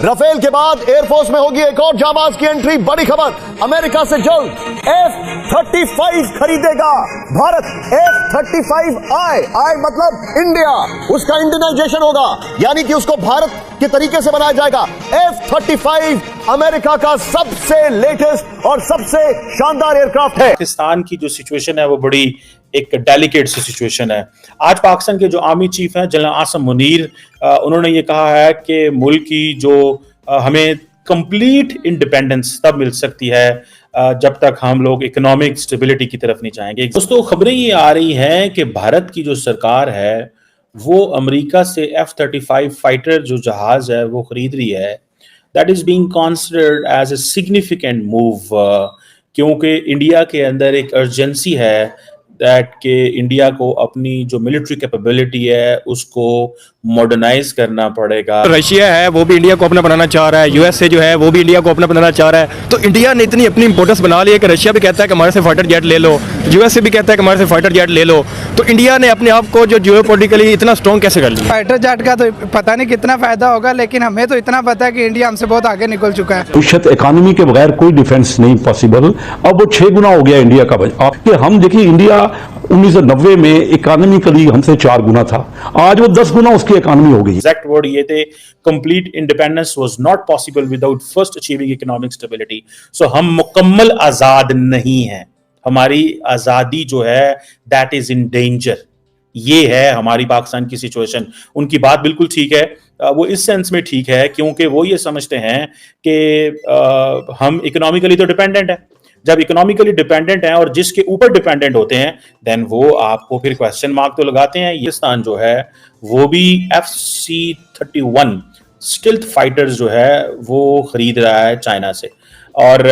Rafale के बाद air force में होगी एक और जाबाज की एंट्री। बड़ी खबर, अमेरिका से जल्द F-35 खरीदेगा भारत। F-35I मतलब इंडिया, उसका इंडियनाइजेशन होगा, यानी कि उसको भारत के तरीके से बनाया जाएगा। F-35 अमेरिका का सबसे लेटेस्ट और सबसे शानदार एयरक्राफ्ट है। पाकिस्तान की जो सिचुएशन है वो बड़ी एक डेलिकेट सी सिचुएशन है। आज पाकिस्तान के जो आर्मी चीफ हैं जनरल आसिम मुनीर, उन्होंने ये कहा है कि मुल्क की जो हमें कंप्लीट इंडिपेंडेंस तब मिल सकती है जब तक हम लोग इकोनॉमिक स्टेबिलिटी की तरफ नहीं जाएंगे। दोस्तों, खबरें ये आ रही हैं कि भारत की जो सरकार है वो अमेरिका से F-35 फाइटर जो जहाज है वो खरीद रही है। That is being considered as a significant move, क्योंकि इंडिया के अंदर एक अर्जेंसी है दैट के इंडिया को अपनी जो मिलिट्री कैपेबिलिटी है उसको मॉडर्नाइज करना पड़ेगा। रशिया है वो भी इंडिया को अपना बनाना चाह रहा है, यूएसए जो है वो भी इंडिया को अपना बनाना चाह रहा है। तो इंडिया ने इतनी अपनी इंपोर्टेंस बना ली है कि रशिया भी कहता है कि हमारे से फाइटर जेट ले लो, यूएसए भी कहता है कि हमारे से फाइटर जेट ले लो। तो इंडिया ने अपने आप को जो जियोपॉलिटिकली इतना स्ट्रॉन्ग कैसे कर लिया? फाइटर जेट का तो पता नहीं कितना फायदा होगा, लेकिन हमें तो इतना पता है कि इंडिया हमसे बहुत आगे निकल चुका है। विश्व इकोनॉमी के बगैर कोई डिफेंस नहीं पॉसिबल। अब वो 6 गुना हो गया इंडिया का बजट। हम देखिए, इंडिया 1990 में इकोनॉमिकली हमसे 4 गुना था, आज वो 10 गुना उसकी इकोनॉमी हो गई। एग्जैक्ट वर्ड ये थे, complete independence was not possible without first achieving economic stability. So हम मुकम्मल आजाद नहीं हैं, हमारी आजादी जो है दैट इज इन डेंजर। ये है हमारी पाकिस्तान की सिचुएशन। उनकी बात बिल्कुल ठीक है, वो इस सेंस में ठीक है क्योंकि वो ये समझते हैं कि हम इकोनॉमिकली तो डिपेंडेंट है। जब इकोनॉमिकली डिपेंडेंट हैं और जिसके ऊपर डिपेंडेंट होते हैं देन वो आपको फिर क्वेश्चन मार्क तो लगाते हैं। ये पाकिस्तान जो है वो भी FC-31 स्टिल्थ फाइटर्स जो है वो खरीद रहा है चाइना से। और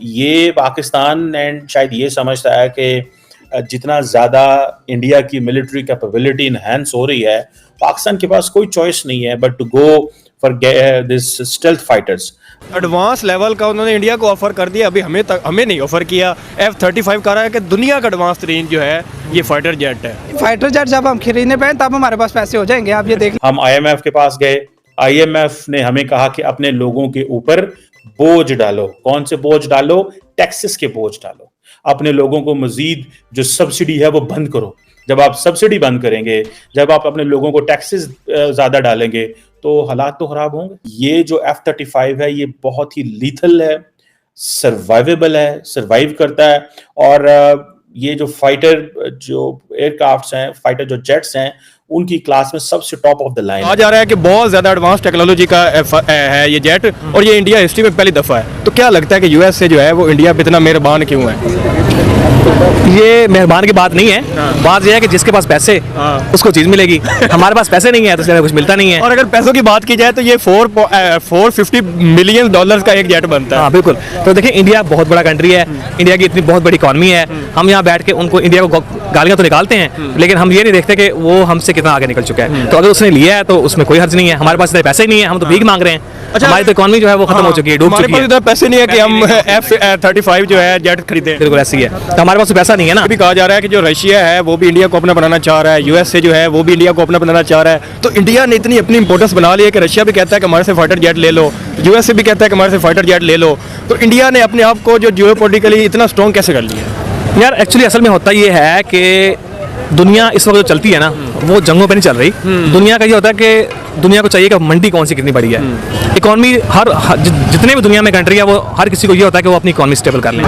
ये पाकिस्तान एंड शायद ये समझता है कि जितना ज़्यादा इंडिया की मिलिट्री कैपेबिलिटी इनहेंस हो रही है, पाकिस्तान के पास कोई चॉइस नहीं है but to go for this stealth fighters. Advance level का उन्होंने इंडिया को ऑफर कर दिया, अभी हमें नहीं ऑफर किया। F-35 कह रहा है कि दुनिया का एडवांस तरीन जो है ये फाइटर जेट है। फाइटर जेट जब हम खरीदने पाए तब हमारे पास पैसे हो जाएंगे, आप ये देख। हम IMF के पास गए, IMF ने हमें कहा कि अपने लोगों के ऊपर बोझ डालो। कौन से बोझ डालो? टैक्सेस के बोझ डालो। अपने लोगों को मजीद जो सब्सिडी है वो बंद करो। जब आप सब्सिडी बंद करेंगे, जब आप अपने लोगों को टैक्सेस ज्यादा डालेंगे तो हालात तो खराब होंगे। ये जो F-35 है ये बहुत ही लीथल है, सर्वाइवेबल है, सर्वाइव करता है। और ये जो फाइटर जो एयरक्राफ्ट्स हैं, फाइटर जो जेट्स हैं, उनकी क्लास में सबसे टॉप ऑफ द लाइन। आ जा रहा है कि बहुत ज्यादा एडवांस टेक्नोलॉजी का है ये जेट, और ये इंडिया हिस्ट्री में पहली दफा है। तो क्या लगता है कि यूएसए जो है वो इंडिया पे इतना मेहरबान क्यों है? ये मेहरबान की बात नहीं है, बात यह है कि जिसके पास पैसे उसको चीज मिलेगी। हमारे पास पैसे नहीं है तो इसलिए कुछ मिलता नहीं है। और अगर पैसों की बात की जाए तो ये $450 मिलियन का एक जेट बनता है। हाँ बिल्कुल। तो देखिए, इंडिया बहुत बड़ा कंट्री है, इंडिया की इतनी बहुत बड़ी इकॉनमी है। हम यहाँ बैठ के उनको इंडिया को गालियां तो निकालते हैं, लेकिन हम ये नहीं देखते कि वो हमसे कितना आगे निकल चुका है। तो अगर उसने लिया है तो उसमें कोई हर्ज नहीं है। हमारे पास इतने पैसे नहीं है, हम तो भीख मांग रहे हैं। अच्छा, हमारी तो इकॉनमी जो है वो खत्म हो चुकी है, डूब चुकी है। हमारे पास इतना पैसे नहीं है कि हम F-35 जो है जेट खरीदे। बिल्कुल ऐसी है, तो हमारे पास पैसा नहीं है ना। अभी कहा जा रहा है कि जो रशिया है वो भी इंडिया को अपना बनाना चाह रहा है, यूएसए जो है वो भी इंडिया को अपना बनाना चाह रहा है। तो इंडिया ने इतनी अपनी इंपोर्टेंस बना ली है कि रशिया भी कहता है कि हमारे से फाइटर जेट ले लो, यूएसए भी कहता है कि हमारे से फाइटर जेट ले लो। तो इंडिया ने अपने आप को जो जियोपॉलिटिकली इतना स्ट्रॉन्ग कैसे कर लिया? यार एक्चुअली असल में होता ये है कि दुनिया इस वक्त जो चलती है ना वो जंगों पे नहीं चल रही। दुनिया का ये होता है कि दुनिया को चाहिए कि मंडी कौन सी कितनी बड़ी है। इकॉनमी जितने भी दुनिया में कंट्री है वो हर किसी को ये होता है कि वो अपनी इकॉनमी स्टेबल कर लें।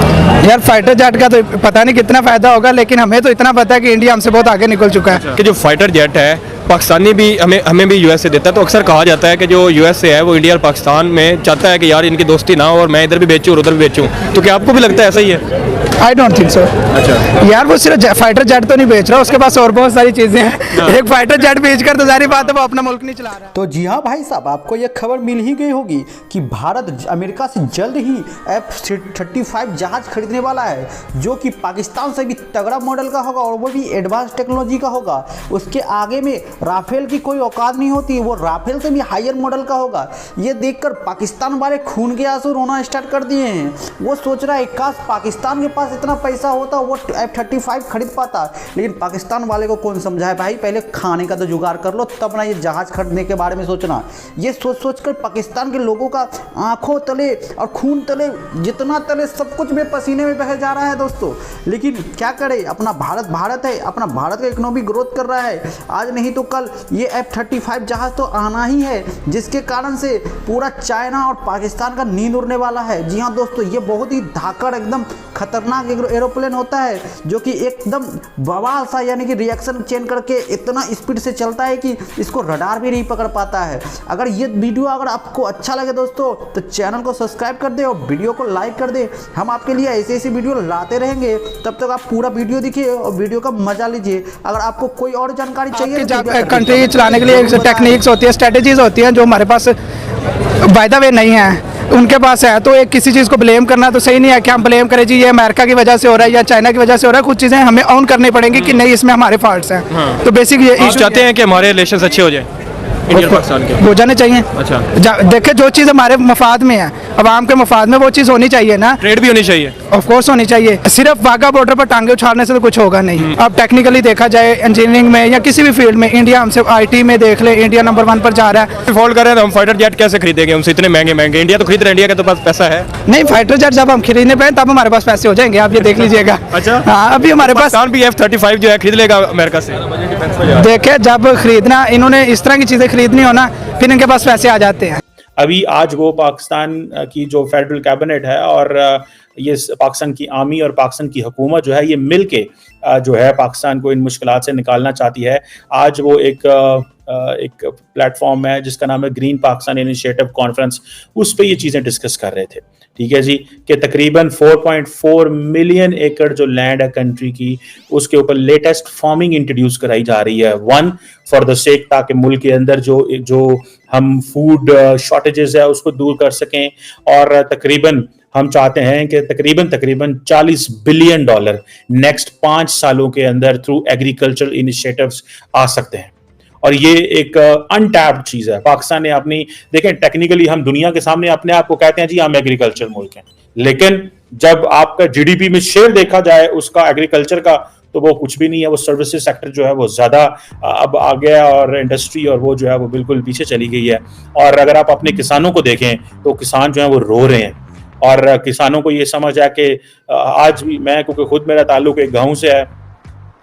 यार फाइटर जेट का तो पता नहीं कितना फायदा होगा, लेकिन हमें तो इतना पता है कि इंडिया हमसे बहुत आगे निकल चुका है। कि जो फाइटर जेट है पाकिस्तानी भी हमें भी यूएसए देता है। तो अक्सर कहा जाता है कि जो यूएसए है वो इंडिया और पाकिस्तान में चाहता है कि यार इनकी दोस्ती ना हो और मैं इधर भी बेचूं और उधर भी बेचूं। तो क्या आपको भी लगता है ऐसा ही है? I don't think so. अच्छा यार वो सिर्फ फाइटर जेट तो नहीं बेच रहा, उसके पास और बहुत सारी चीजें हैं। एक फाइटर जेट बेचकर तो जारी बात है वो अपना मुल्क नहीं चला रहा। तो जी हाँ भाई साहब, आपको यह खबर मिल ही गई होगी कि भारत अमेरिका से जल्द ही F-35 जहाज खरीदने वाला है, जो कि पाकिस्तान से भी तगड़ा मॉडल का होगा और वो भी एडवांस टेक्नोलॉजी का होगा। उसके आगे में राफेल की कोई औकात नहीं होती, वो राफेल से भी हायर मॉडल का होगा। ये देखकर पाकिस्तान वाले खून के आंसू रोना स्टार्ट कर दिए हैं। वो सोच रहा है काश पाकिस्तान के पास इतना पैसा होता वो F-35 खरीद पाता, लेकिन पाकिस्तान वाले को कौन समझाए भाई, पहले खाने का तो जुगाड़ कर लो तब ना ये जहाज खरीदने के बारे में सोचना। ये सोच कर पाकिस्तान के लोगों का आंखों तले और खून तले जितना तले सब कुछ में पसीने में बह जा रहा है दोस्तों। लेकिन क्या करे, अपना भारत है, अपना भारत का इकोनॉमी ग्रोथ कर रहा है। आज नहीं तो कल ये F-35 जहाज तो आना ही है, जिसके कारण से पूरा चाइना और पाकिस्तान का नींद उड़ने वाला है। जी हाँ दोस्तों, ये बहुत ही धाकड़ एकदम खतरनाक एरोप्लेन होता है जो कि एकदम बवाल सा यानी कि रिएक्शन चेंज करके इतना स्पीड से चलता है कि इसको रडार भी नहीं पकड़ पाता है। अगर ये वीडियो अगर आपको अच्छा लगे दोस्तों तो चैनल को सब्सक्राइब कर दे और वीडियो को लाइक कर दे। हम आपके लिए ऐसी वीडियो लाते रहेंगे, तब तक आप पूरा वीडियो देखिए और वीडियो का मजा लीजिए। अगर आपको कोई और जानकारी चाहिए तो कंट्री चलाने के लिए टेक्निक्स होती है, स्ट्रेटेजीज होती हैं जो हमारे पास बाय द वे नहीं है, उनके पास है। तो एक किसी चीज़ को ब्लेम करना तो सही नहीं है कि हम ब्लेम करें जी ये अमेरिका की वजह से हो रहा है या चाइना की वजह से हो रहा है। कुछ चीज़ें हमें ऑन करनी पड़ेंगी कि नहीं इसमें हमारे फॉल्ट्स हैं। तो बेसिक ये आप चाहते हैं कि हमारे रिलेशन अच्छे हो जाए इंडिया पाकिस्तान के? हो जाने चाहिए। अच्छा, देखिए जो चीज़ हमारे मफाद में है, आवाम के मफाद में वो चीज़ होनी चाहिए ना। ट्रेड भी होनी चाहिए, ऑफ कोर्स होनी चाहिए। सिर्फ वाघा बॉर्डर पर टांगे उछालने से तो कुछ होगा नहीं। अब टेक्निकली देखा जाए इंजीनियरिंग में या किसी भी फील्ड में इंडिया हमसे IT में देख ले, इंडिया नंबर 1 पर जा रहा है। फॉल्ट कर रहे हैं तो हम फाइटर जेट कैसे खरीदेंगे? हमसे इतने महंगे इंडिया तो खरीद रहे हैं, इंडिया के तो पास पैसा है नहीं। फाइटर जेट जब हम खरीदने पाए तब हमारे पास पैसे हो जाएंगे, आप ये देख लीजिएगा। अच्छा, हाँ, अभी हमारे पास पाकिस्तान भी F-35 जो है खरीद लेगा अमेरिका से। देखे जब खरीदना इन्होंने इस तरह की चीजें खरीदनी हो ना, फिर इनके पास पैसे आ जाते हैं। अभी आज वो पाकिस्तान की जो फेडरल कैबिनेट है और ये पाकिस्तान की आर्मी और पाकिस्तान की हुकूमत जो है ये मिल के जो है पाकिस्तान को इन मुश्किलात से निकालना चाहती है। आज वो एक प्लेटफॉर्म है जिसका नाम है ग्रीन पाकिस्तान इनिशिएटिव कॉन्फ्रेंस, उस पे ये चीज़ें डिस्कस कर रहे थे। ठीक है जी, कि तकरीबन 4.4 मिलियन एकड़ जो लैंड है कंट्री की, उसके ऊपर लेटेस्ट फार्मिंग इंट्रोड्यूस कराई जा रही है। वन फॉर द सेक, ताकि मुल्क के अंदर जो हम फूड शॉर्टेजेस है उसको दूर कर सकें। और तकरीबन हम चाहते हैं कि तकरीबन $40 बिलियन नेक्स्ट 5 सालों के अंदर थ्रू एग्रीकल्चर इनिशिएटिव्स आ सकते हैं। और ये एक अनटैप्ड चीज है। पाकिस्तान ने अपनी, देखें टेक्निकली हम दुनिया के सामने अपने आप को कहते हैं जी हम एग्रीकल्चर मुल्क हैं, लेकिन जब आपका GDP में शेयर देखा जाए उसका एग्रीकल्चर का, तो वो कुछ भी नहीं है। वो सर्विसेज सेक्टर जो है वो ज्यादा अब आ गया और इंडस्ट्री और वो जो है वो बिल्कुल पीछे चली गई है। और अगर आप अपने किसानों को देखें तो किसान जो है वो रो रहे हैं और किसानों को ये समझ है कि आज भी मैं, क्योंकि खुद मेरा ताल्लुक एक गाँव से है,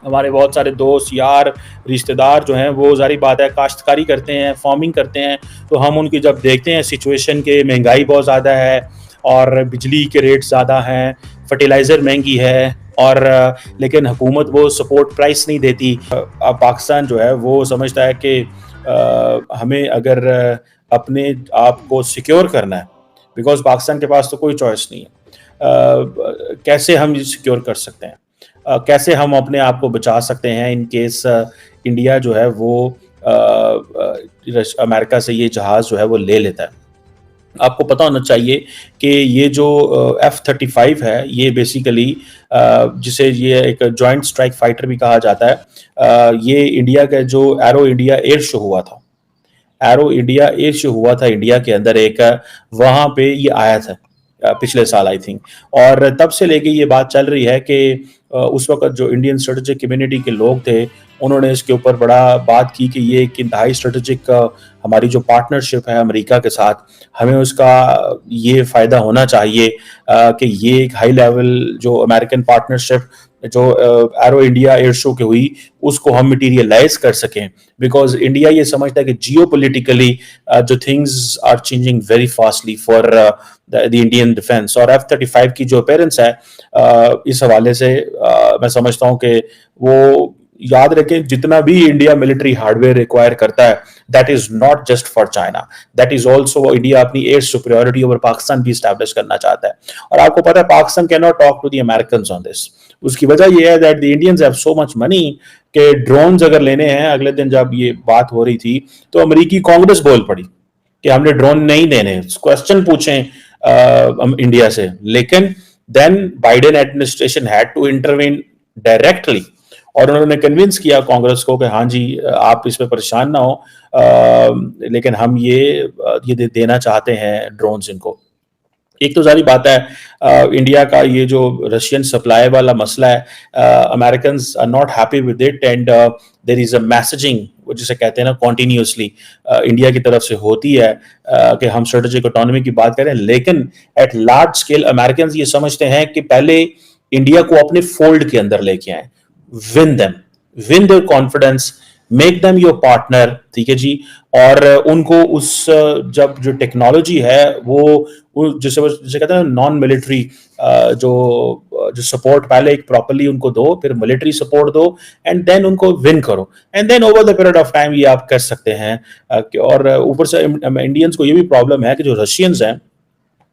हमारे बहुत सारे दोस्त यार रिश्तेदार जो हैं वो जारी बात है काश्तकारी करते हैं, फार्मिंग करते हैं। तो हम उनकी जब देखते हैं सिचुएशन के, महंगाई बहुत ज़्यादा है और बिजली के रेट ज़्यादा हैं, फर्टिलाइज़र महंगी है, और लेकिन हुकूमत वो सपोर्ट प्राइस नहीं देती। अब पाकिस्तान जो है वो समझता है कि हमें अगर अपने आप को सिक्योर करना है, बिकॉज पाकिस्तान के पास तो कोई चॉइस नहीं है, कैसे हम सिक्योर कर सकते हैं, कैसे हम अपने आप को बचा सकते हैं इन केस इंडिया जो है वो अमेरिका से ये जहाज़ जो है वो ले लेता है। आपको पता होना चाहिए कि ये जो F-35 है ये बेसिकली जिसे ये एक जॉइंट स्ट्राइक फाइटर भी कहा जाता है, ये इंडिया का जो एरो इंडिया एयर शो हुआ था, एरो इंडिया एयर शो हुआ था इंडिया के अंदर एक, वहाँ पे ये आया था पिछले साल आई थिंक। और तब से लेके ये बात चल रही है कि उस वक्त जो इंडियन स्ट्रेटेजिक कम्युनिटी के लोग थे उन्होंने इसके ऊपर बड़ा बात की कि ये एक इंतहाई स्ट्रेटेजिक हमारी जो पार्टनरशिप है अमेरिका के साथ, हमें उसका ये फ़ायदा होना चाहिए कि ये एक हाई लेवल जो अमेरिकन पार्टनरशिप जो एरो इंडिया एयर शो के हुई उसको हम मटीरियलाइज कर सकें। बिकॉज इंडिया ये समझता है कि जियोपॉलिटिकली जो things are changing very fastly for the Indian defence. और F-35 की जो अपीयरेंस है इस हवाले से मैं समझता हूँ कि वो याद रखें जितना भी इंडिया मिलिट्री हार्डवेयर रिक्वायर करता है that is not just for China, that is also India अपनी एयर सुपीरियरिटी ओवर पाकिस्तान भी स्टैब्लिश करना चाहता है। और आपको पता है Pakistan can not talk to the Americans on this. उसकी वजह यह है that the Indians have so much money कि ड्रोन्स अगर लेने हैं, अगले दिन जब ये बात हो रही थी तो अमेरिकी कांग्रेस बोल पड़ी कि हमने ड्रोन नहीं देने, क्वेश्चन पूछें इंडिया से, लेकिन then Biden administration had to intervene directly और उन्होंने कन्विंस किया कांग्रेस को कि हाँ जी आप इस पे परेशान ना हो, लेकिन हम ये देना चाहते हैं ड्रोन्स इनको। एक तो सारी बात है इंडिया का ये जो रशियन सप्लाई वाला मसला है, Americans are not happy with it and there is a messaging जिसे कहते हैं ना कॉन्टिन्यूसली इंडिया की तरफ से होती है कि हम स्ट्रेटेजिक ऑटोनॉमी की बात करें, लेकिन एट लार्ज स्केल अमेरिकन्स ये समझते हैं कि पहले इंडिया को अपने फोल्ड के अंदर लेके आए, win there confidence, make them your partner, ठीक है जी। और उनको उस जब जो टेक्नोलॉजी है वो जिसे कहते हैं नॉन मिलिट्री जो सपोर्ट पहले एक प्रॉपर्ली उनको दो, फिर मिलिट्री सपोर्ट दो एंड देन उनको विन करो and then over the period of time ये आप कर सकते हैं। और ऊपर से इंडियंस को ये भी प्रॉब्लम है कि जो रशियंस हैं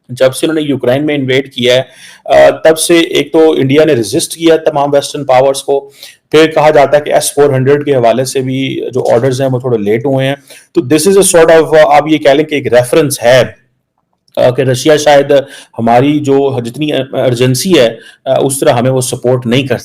जब से उन्होंने यूक्रेन में इन्वेड किया है तब से एक तो इंडिया ने रेजिस्ट किया तमाम वेस्टर्न पावर्स को, फिर कहा जाता है कि S-400 के हवाले से भी जो ऑर्डर्स हैं वो थोड़े लेट हुए हैं। तो this is a sort of आप ये कह लें कि एक रेफरेंस है कि रशिया शायद हमारी जो जितनी अर्जेंसी है उस तरह हमें वो सपोर्ट नहीं कर